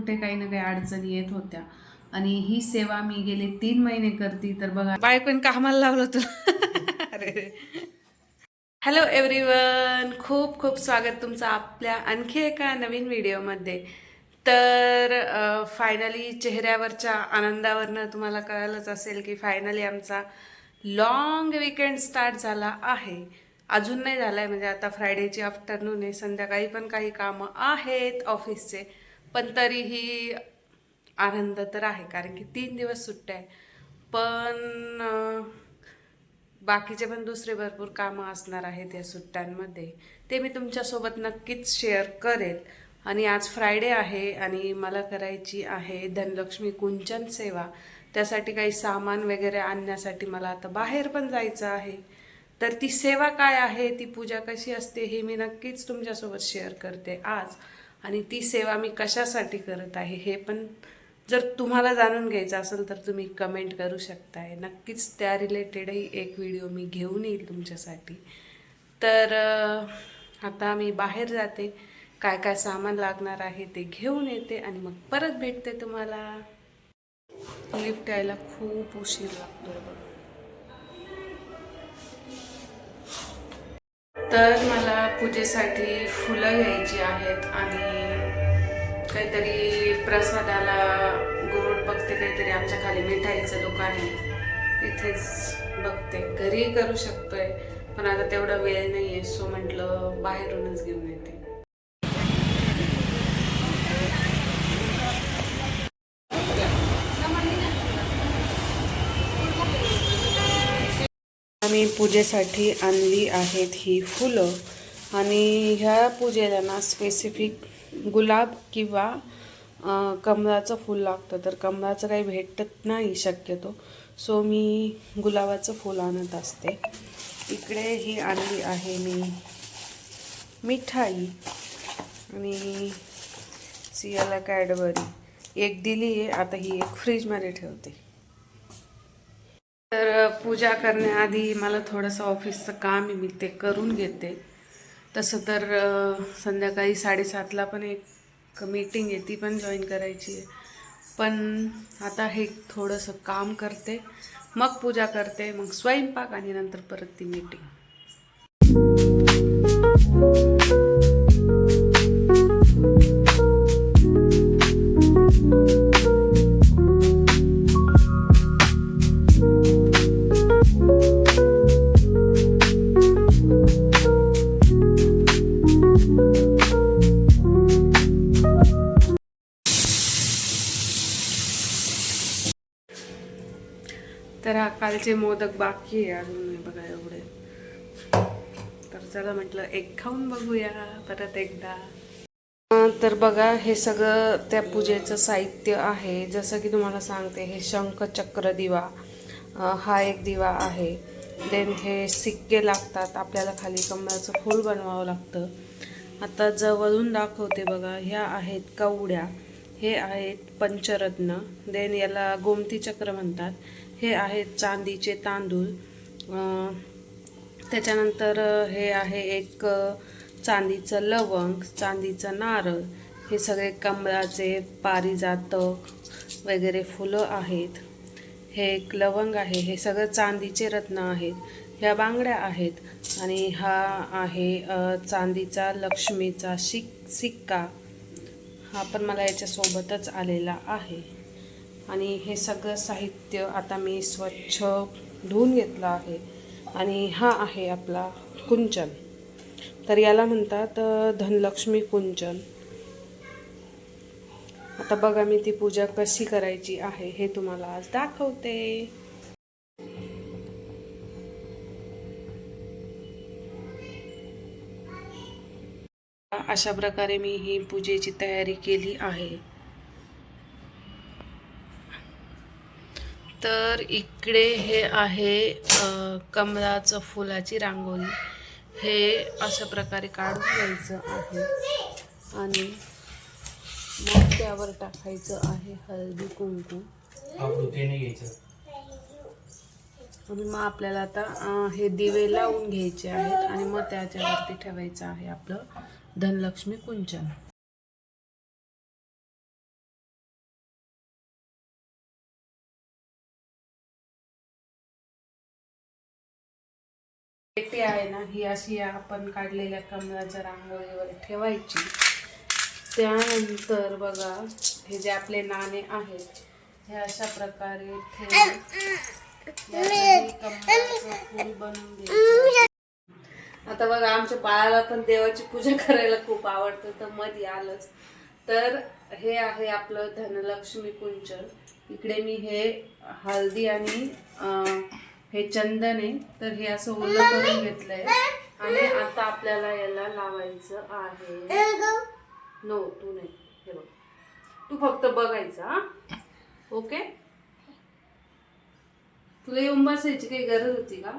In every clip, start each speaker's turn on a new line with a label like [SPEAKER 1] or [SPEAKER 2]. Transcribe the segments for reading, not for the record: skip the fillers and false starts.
[SPEAKER 1] कुठे काही ना काही अडचणी येत होत्या आणि ही सेवा मी गेले 3 महिने करते. तर बघा बायकोन कामाला लावलं तुला. अरे हॅलो एव्हरीवन, खूप खूप स्वागत तुमचं आपल्या आणखी एका नवीन व्हिडिओमध्ये. तर फायनली चेहऱ्यावरच्या आनंदावरनं तुम्हाला कळालंच असेल की फायनली आमचा लॉंग वीकेंड स्टार्ट झाला आहे. अजून नाही झाला आहे, म्हणजे आता फ्रायडेची आफ्टरनून आहे, संध्याकाळी पण काही कामं आहेत ऑफिसचे, पण तरीही आनंद तर आहे कारण की 3 दिवस सुट्ट्या आहे. पण बाकीचे पण दुसरे भरपूर कामं असणार आहेत या सुट्ट्यांमध्ये, ते मी तुमच्यासोबत नक्कीच शेअर करेल. आणि आज फ्रायडे आहे आणि मला करायची आहे धनलक्ष्मी कुंचन सेवा. त्यासाठी काही सामान वगैरे आणण्यासाठी मला आता बाहेर पण जायचं आहे. तर ती सेवा काय आहे, ती पूजा कशी असते, हे मी नक्कीच तुमच्यासोबत शेअर करते आज. आणि ती सेवा मी कशासाठी करत आहे हे पण जर तुम्हाला जाणून घ्यायचं असेल तर तुम्ही कमेंट करू शकताय. नक्कीच त्या रिलेटेडही एक व्हिडिओ मी घेऊन येईल तुमच्यासाठी. तर आता मी बाहेर जाते, काय काय सामान लागणार आहे ते घेऊन येते आणि मग परत भेटते तुम्हाला. लिफ्ट यायला खूप उशीर लागतोय बघा. तर मला पूजेसाठी फुलं घ्यायची आहेत आणि काहीतरी प्रसादाला गोड बघते, काहीतरी आमच्या खाली मिठाईचं दुकान आहे तिथेच बघते. घरी करू शकतोय पण आता तेवढा वेळ नाही आहे, सो म्हटलं बाहेरूनच घेऊन येते. आम्ही पूजेसाठी आणली आहेत ही फुलं आणि ह्या पूजेला ना स्पेसिफिक गुलाब किंवा कमळाचं फूल लागतं. तर कमळाचं काही भेटत नाही शक्यतो, सो मी गुलाबाचं फूल आणत असते. इकडे ही आणली आहे मी मिठाई आणि सियाला कॅडबरी एक दिली आहे, आता ही एक फ्रीजमध्ये ठेवते. तर पूजा करण्याआधी मला थोडंसं ऑफिसचं काम आहे, मी ते करून घेते. तसं तर संध्याकाळी 7:30ला पण एक मीटिंग आहे, ती पण जॉईन करायची आहे. पण आता हे थोडंसं काम करते, मग पूजा करते, मग स्वयंपाक आणि नंतर परत ती मीटिंग. तर कालचे मोदक बाकी आहे अजून नाही बघा एवढे. तर चला म्हटलं एक खाऊन बघूया परत एकदा. तर बघा हे सगळं त्या पूजेचं साहित्य आहे. जसं की तुम्हाला सांगते, हे शंखचक्र दिवा, हा एक दिवा आहे. देन हे सिक्के लागतात आपल्याला, खाली कमळाचं फूल बनवावं लागतं. आता जवळून दाखवते बघा, ह्या आहेत कवड्या, हे आहेत पंचरत्न, देन याला गोमती चक्र म्हणतात. हे आहेत चांदीचे तांदूळ, त्याच्यानंतर हे आहे एक चांदीचं लवंग, चांदीचं नारळ, हे सगळे कमळाचे पारिजातक वगैरे फुलं आहेत. हे एक लवंग आहे, हे सगळं चांदीचे रत्न आहेत. ह्या बांगड्या आहेत आणि हा आहे चांदीचा लक्ष्मीचा सिक्का, हा पण मला याच्यासोबतच आलेला आहे. आणि हे सगळं साहित्य आता मी स्वच्छ धुवून घेतलं आहे. आणि हा आहे आपला कुंचन, तर याला म्हणतात धनलक्ष्मी कुंचन. आता बघा मी ती पूजा कशी करायची आहे हे तुम्हाला आज दाखवते. अशा प्रकारे मी ही पूजेची तयारी केली आहे. तर इकडे हे आहे कमळाचं फुलाची रांगोळी. हे अशा प्रकारे काढून घ्यायचं आहे आणि मग त्यावर टाकायचं आहे हळदी कुंकू. आणि मग आपल्याला आता हे दिवे लावून घ्यायचे आहेत आणि मग त्याच्यावरती ठेवायचं आहे आपलं धनलक्ष्मी कुंचन. पेटी आहे ना, ही अशी आपण काढलेल्या कमळाच्या रांगोळीवर ठेवायची. त्यानंतर बघा, हे जे आपले नाणे आहेत हे अशा प्रकारे ठेवून कमळाचं फूल बनवून घ्यायचं. आता बघा, आमच्या बाळाला पण देवाची पूजा करायला खूप आवडतं, तर मध्ये आलंच. तर हे आहे आपलं धनलक्ष्मी कुंचन. इकडे मी हे हळदी आणि हे चंदन आहे, तर हे असं ओलं करून घेतलंय आणि आता आपल्याला याला लावायचं आहे. नो, तू नाही, हे बघ, तू फक्त बघायचा. ओके, तुला येऊन बसायची काही गरज होती का?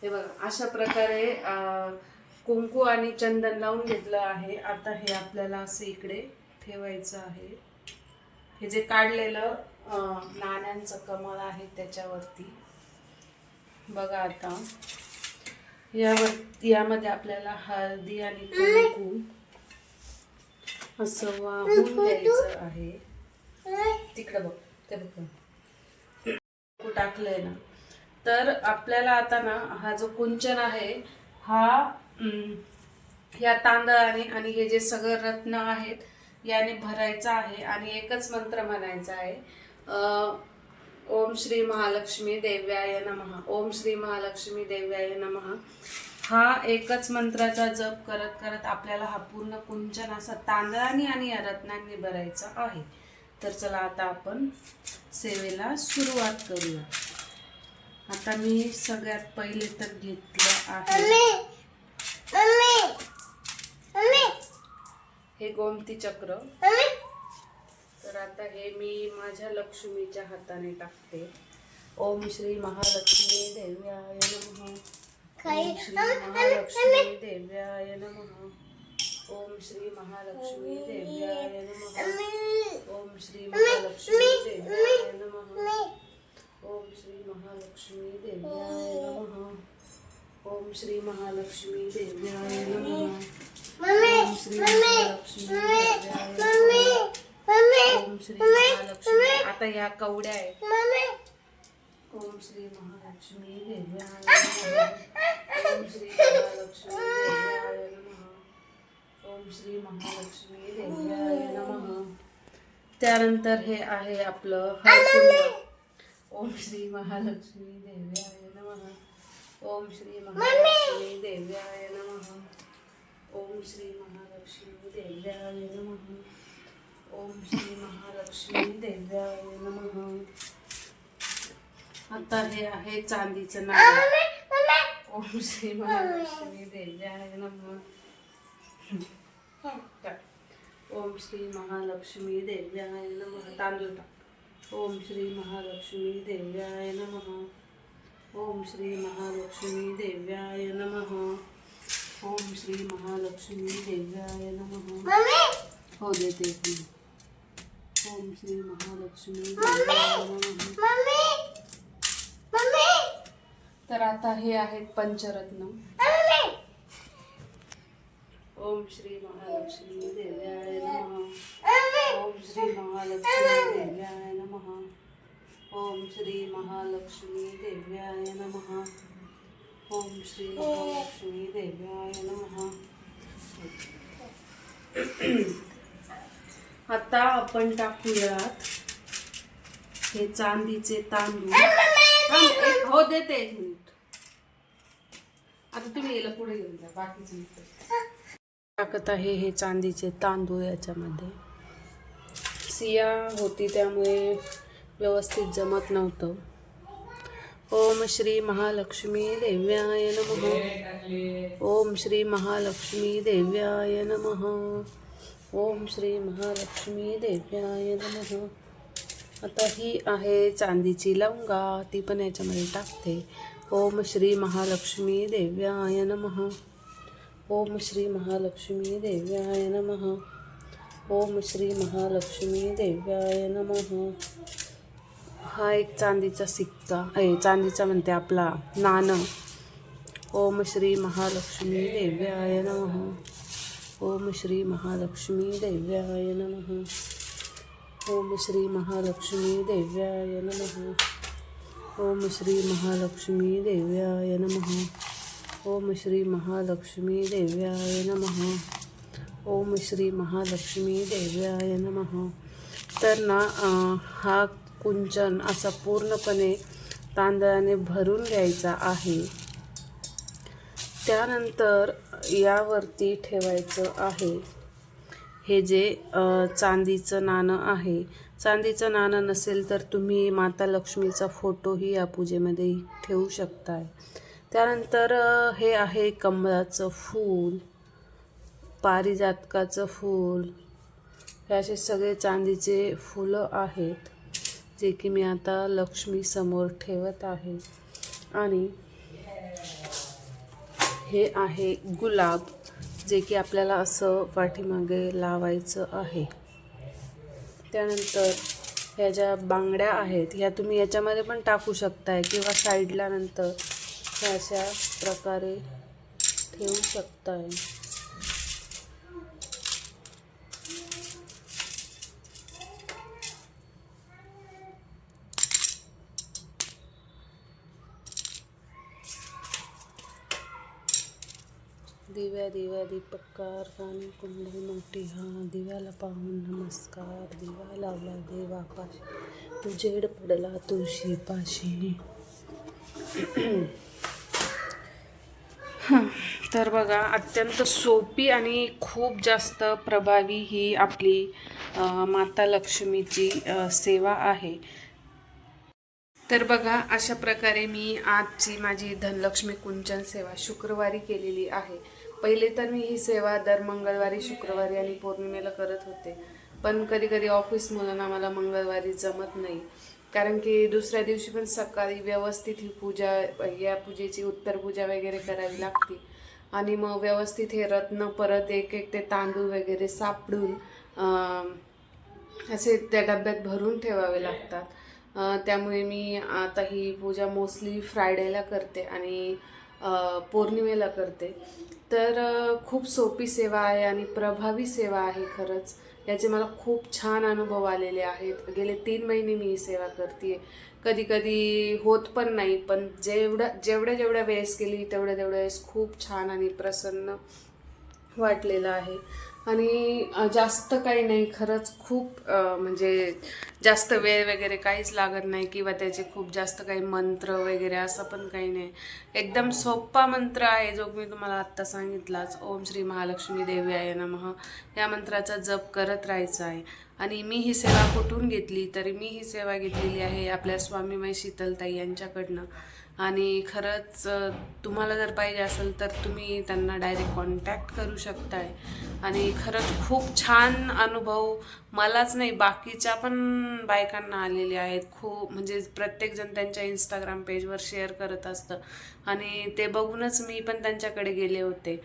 [SPEAKER 1] हे बघा, अशा प्रकारे कुंकू आणि चंदन लावून घेतलं आहे. आता हे आपल्याला असं इकडे ठेवायचं आहे. हे जे काढलेलं नाण्यांचं कमळ आहे त्याच्यावरती बघा. आता यामध्ये आपल्याला हळदी आणि कुंकू असं वाहून घ्यायचं आहे. तिकडे बघ, ते बघ कुंकू टाकलंय ना. तर आपल्याला आता ना हा जो कुंचन आहे हा या तांदळाने आणि हे जे सगळं रत्न आहेत याने भरायचा आहे आणि एकच मंत्र म्हणायचा आहे. ओम श्री महालक्ष्मी देव्याय नमः. ओम श्री महालक्ष्मी देव्याय नमः. हा एकच मंत्राचा जप करत करत आपल्याला हा पूर्ण कुंचन असा तांदळाने आणि या रत्नांनी भरायचा आहे. तर चला आता आपण सेवेला सुरुवात करूया. आता मी सगळ्यात पहिले तर घेतलं आहे हे गोमती चक्र. तर आता हे मी माझ्या लक्ष्मीच्या हाताने टाकते. ओम श्री महालक्ष्मी देव्याय नमः. ओम श्री महालक्ष्मी देव्याय नमः. ओम श्री महालक्ष्मी देव्याय नमः. ओम श्री महालक्ष्मी देव्याय नमः. ओम श्री महालक्ष्मी देव्याय नमः. ओम श्री महालक्ष्मी देव्याय नमः. ओम श्री महालक्ष्मी देव्याय नमः. ओम श्री महालक्ष्मी. आता ह्या कवड्या आहेत. ओम श्री महालक्ष्मी देव्याय नमः. ओम श्री महालक्ष्मी देव्याय नमः. ओम श्री महालक्ष्मी देव्याय नमः. त्यानंतर हे आहे आपलं हळकुंड. ओम श्री महालक्ष्मी देव्याय नमः. ओम श्री महालक्ष्मी देव्याय नमः. ओम श्री महालक्ष्मी देव्याय नमः. ओम श्री महालक्ष्मी देव्याय नमः. आता हे आहे चांदीचं नाणं. ओम श्री महालक्ष्मी देव्याय नमः. ओम श्री महालक्ष्मी देव्याय नमः. तांदूळ टाक. ओम श्री महालक्ष्मी देव्याय नमः. ओम श्री महालक्ष्मी देव्याय नमः. ओम श्री महालक्ष्मी देव्याय नमः. हो देते. ओम श्री महालक्ष्मी देव्याय नमः. तर आता हे आहेत पंचरत्न. ओम श्री महालक्ष्मी देव्याय नमः. ओम श्री महालक्ष्मी देव्याय नमः. ओम श्री महालक्ष्मी देव्याय नमः. ओम श्री महालक्ष्मी देव्याय नमः. आता आपण टाकूयात हे चांदीचे तांदूळ. हो देते, एक मिनिट. आता तुम्ही याला पुढे घेऊन जा. बाकीचं टाकत आहे हे चांदीचे तांदूळ. याच्यामध्ये सिया होती त्यामुळे व्यवस्थित जमत नव्हतं. ओम श्री महालक्ष्मी देव्याय नमः. ओम श्री महालक्ष्मी देव्याय नमः. ओम श्री महालक्ष्मी देव्याय नमः. आता ही आहे चांदीची लवंगा, ती पण याच्यामध्ये टाकते. ओम श्री महालक्ष्मी देव्याय नमः. ओम श्री महालक्ष्मी देव्याय नमः. ओम श्री महालक्ष्मी देव्याय नमः. हा एक चांदीचा सिक्का आहे, चांदीचा म्हणते आपला नाणं. ओम श्री महालक्ष्मी देव्याय नमः. ओम श्री महालक्ष्मी देव्याय नमः. ओम श्री महालक्ष्मी देव्याय नमः. ओम श्री महालक्ष्मी देव्याय नमः. ओम श्री महालक्ष्मी देव्याय नमः. ओम श्री महालक्ष्मी देव्याय नमः. तर ना हा कुंचन असा पूर्णपणे तांदळाने भरून घ्यायचा आहे. त्यानंतर यावरती ठेवायचं आहे हे जे चांदीचं नाणं आहे. चांदीचं नाणं नसेल तर तुम्ही माता लक्ष्मीचा फोटोही या पूजेमध्ये ठेवू शकताय. त्यानंतर हे आहे कमळाचं फूल, पारिजातकाचं फूल. हे असे सगळे चांदीचे फुलं आहेत जे की मी आता लक्ष्मी समोर ठेवत आहे. आणि हे आहे गुलाब, जे की आपल्याला असं पाठीमागे लावायचं आहे. त्यानंतर ह्या ज्या बांगड्या आहेत ह्या तुम्ही याच्यामध्ये पण टाकू शकताय किंवा साईडला नंतर ह्या अशा प्रकारे ठेवू शकताय. दिव्या दिव्या दीपकार राणी कुंडली मोठी हा, दिव्याला पाहून नमस्कार. दिवा लावला देवापाशी, उजेड पडला तुळशी पाशी. तर बघा, अत्यंत सोपी आणि खूप जास्त प्रभावी ही आपली माता लक्ष्मीची सेवा आहे. तर बघा, अशा प्रकारे मी आजची माझी धनलक्ष्मी कुंचन सेवा शुक्रवारी केलेली आहे. पहिले तर मी ही सेवा दर मंगळवारी, शुक्रवारी आणि पौर्णिमेला करत होते. पण कधी कधी ऑफिसमधून आम्हाला मंगळवारी जमत नाही, कारण की दुसऱ्या दिवशी पण सकाळी व्यवस्थित ही पूजा, या पूजेची उत्तर पूजा वगैरे करावी लागते. आणि मग व्यवस्थित हे रत्न परत एक एक ते तांदूळ वगैरे सापडून असे त्या डब्यात भरून ठेवावे लागतात. त्यामुळे मी आता ही पूजा मोस्टली फ्रायडेला करते आणि पौर्णिमेला करते. तर खूप सोपी सेवा आहे आणि प्रभावी सेवा आहे खरंच. याचे मला खूप छान अनुभव आलेले आहेत. गेले 3 महिने मी ही सेवा करते. कधी कधी होत पण नाही, पण जेवढ्या वेळेस केली तेवढ्या वेळेस खूप छान आणि प्रसन्न वाटलेलं आहे. आणि जास्त काही नाही, खरंच खूप म्हणजे जास्त वेळ वगैरे काहीच लागत नाही किंवा त्याचे खूप जास्त काही मंत्र वगैरे असं पण काही नाही. एकदम सोपा मंत्र आहे जो मी तुम्हाला आत्ता सांगितलाच, ओम श्री महालक्ष्मी देव्याय नमः. या मंत्राचा जप करत राहायचा आहे. आणि मी ही सेवा कुठून घेतली, तर मी ही सेवा घेतलेली आहे आपल्या स्वामीमाई शीतलताई यांच्याकडनं. आणि खरंच तुम्हाला जर पाहिजे असेल तर तुम्ही त्यांना डायरेक्ट कॉन्टॅक्ट करू शकताय. आणि खरंच खूप छान अनुभव मलाच नाही, बाकीच्या पण बायकांना आलेले आहेत. खूप म्हणजे प्रत्येकजण त्यांच्या इंस्टाग्राम पेजवर शेअर करत असतं आणि ते बघूनच मी पण त्यांच्याकडे गेले होते.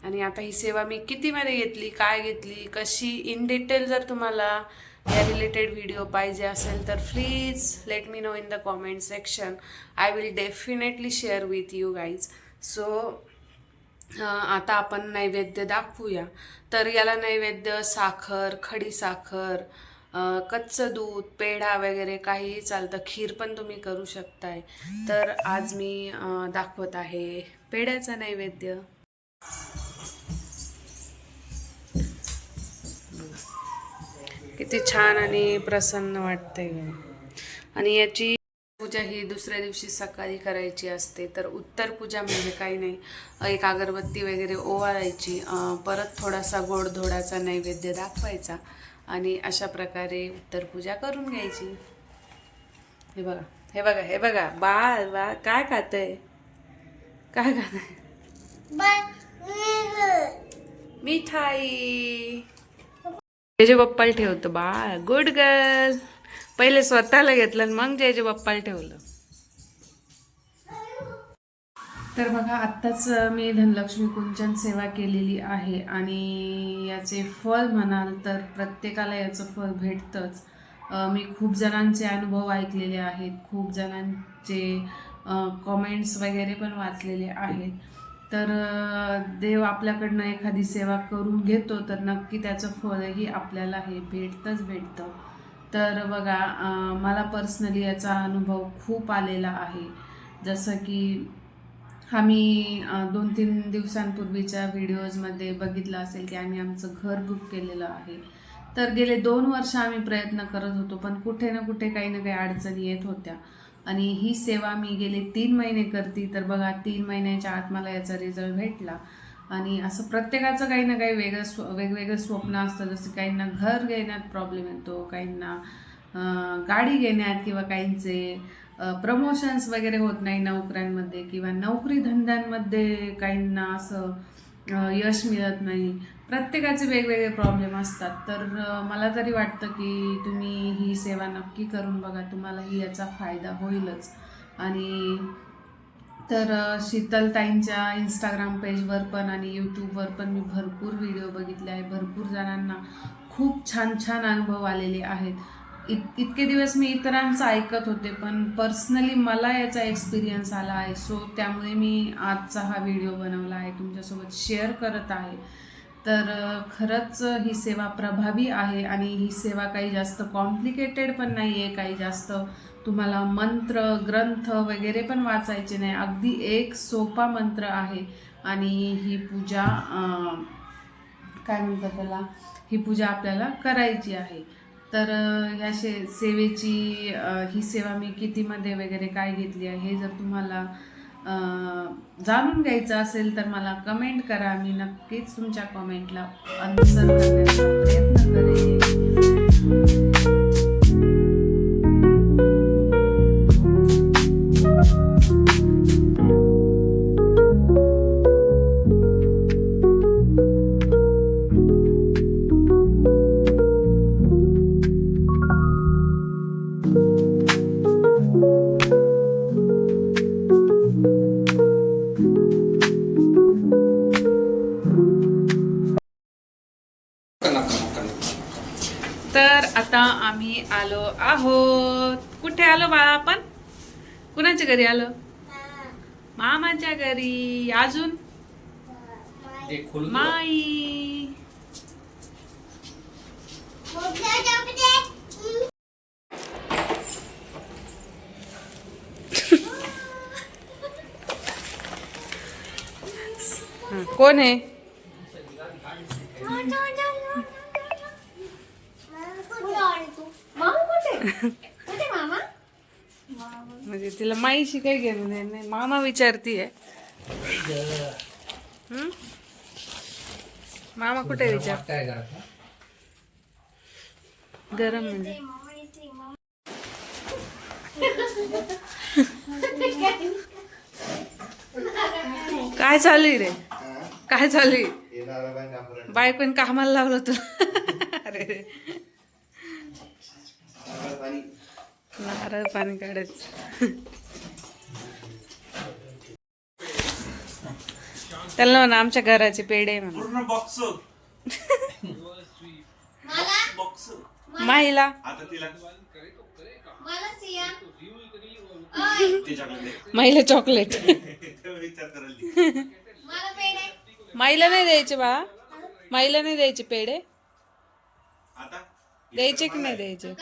[SPEAKER 1] आणि आता ही सेवा मी कितीमध्ये घेतली, काय घेतली, कशी, इन डिटेल जर तुम्हाला या रिलेटेड व्हिडिओ पाहिजे असेल तर please let me know in the comment section. I will definitely share with you guys. So आता आपण नैवेद्य दाखवूया. तर याला नैवेद्य साखर, खडी साखर, कच्चं दूध, पेढा वगैरे काहीही चालतं. खीर पण तुम्ही करू शकताय. तर आज मी दाखवत आहे पेढ्याचा नैवेद्य. किती छान आणि प्रसन्न वाटते. आणि याची पूजा ही दुसऱ्या दिवशी सकाळी करायची असते. तर उत्तर पूजा म्हणजे काही नाही, एक अगरबत्ती वगैरे ओवाळायची, परत थोडासा गोडधोडाचा नैवेद्य दाखवायचा आणि अशा प्रकारे उत्तर पूजा करून घ्यायची. हे बघा, हे बघा, हे बघा, बाळ बाळ काय खातंय, काय खातंय? मिठाई. जेजे बाप्पाला ठेवतो बाळ, गुड गर्ल. पहिले स्वतःला घेतलं आणि मग जेजे बाप्पाला ठेवलं. तर बघा, आत्ताच मी धनलक्ष्मी कुंचन सेवा केलेली आहे आणि याचे फळ म्हणाल तर प्रत्येकाला याचं फळ भेटतंच. मी खूप जणांचे अनुभव ऐकलेले आहेत, खूप जणांचे कॉमेंट्स वगैरे पण वाचलेले आहेत. तर देव आपल्याकडनं एखादी सेवा करून घेतो तर नक्की त्याचं फळही आपल्याला हे भेटतं. तर बघा मला पर्सनली याचा अनुभव खूप आलेला आहे. जसं की आम्ही 2-3 दिवसांपूर्वीच्या व्हिडिओजमध्ये बघितलं असेल की आम्ही आमचं घर बुक केलेलं आहे. तर गेले 2 वर्ष आम्ही प्रयत्न करत होतो, पण कुठे ना कुठे काही ना काही अडचणी येत होत्या. आणि ही सेवा मी गेले 3 महिने करते, तर बघा 3 महिन्याच्या आत मला याचा रिझल्ट भेटला. आणि असं प्रत्येकाचं काही ना काही वेगवेगळं स्वप्न असतं. जसं काहींना घर घेण्यात प्रॉब्लेम येतो, काहींना गाडी घेण्यात, किंवा काहींचे प्रमोशन्स वगैरे होत नाही नोकऱ्यांमध्ये, किंवा नोकरी धंद्यांमध्ये काहींना असं यश मिळत नाही. प्रत्येकाचे वेगवेगळे प्रॉब्लेम असतात. तर मला तरी वाटतं की तुम्ही ही सेवा नक्की करून बघा, तुम्हालाही याचा फायदा होईलच. आणि तर शीतलताईंच्या इंस्टाग्राम पेजवर पण आणि यूट्यूबवर पण मी भरपूर व्हिडिओ बघितले आहे. भरपूर जणांना खूप छान छान अनुभव आलेले आहेत. इतके दिवस मी इतरांचं ऐकत होते, पण पर्सनली मला याचा एक्सपिरियन्स आला आहे. सो त्यामुळे मी आजचा हा व्हिडिओ बनवला आहे, तुमच्यासोबत शेअर करत आहे. तर खरंच ही सेवा प्रभावी आहे. आणि ही सेवा काही जास्त कॉम्प्लिकेटेड पण नाही आहे, काही जास्त तुम्हाला मंत्र ग्रंथ वगैरे पण वाचायचे नाही. अगदी एक सोपा मंत्र आहे. आणि ही पूजा काय म्हणतात त्याला, ही पूजा आपल्याला करायची आहे. तर ह्या सेवेची ही सेवा मी कितीमध्ये वगैरे काय घेतली आहे हे जर तुम्हाला जाणून घ्यायचं असेल तर मला कमेंट करा. मी नक्कीच तुमच्या कमेंटला आन्सर करण्याचा प्रयत्न करेन. तर आता आम्ही आलो आहोत. कुठे आलो बाळा आपण? कुणाच्या घरी आलो? मामाच्या घरी. अजून माई. कोण आहे? म्हणजे तिला माईशी काही घेणं नाही, मामा विचारतीये. मामा कुठे विचार? गरम म्हणजे काय चालू आहे रे? काय चालू आहे? बायकोन कामाला लावलं तुला? अरे रे, नारळ पाणी काढायचं. त्याला म्हणा आमच्या घराचे पेढे म्हणा. माईला माईला चॉकलेट. माईला नाही द्यायचे बाळा, माईला नाही द्यायचे पेढे. द्यायचे की नाही द्यायचे?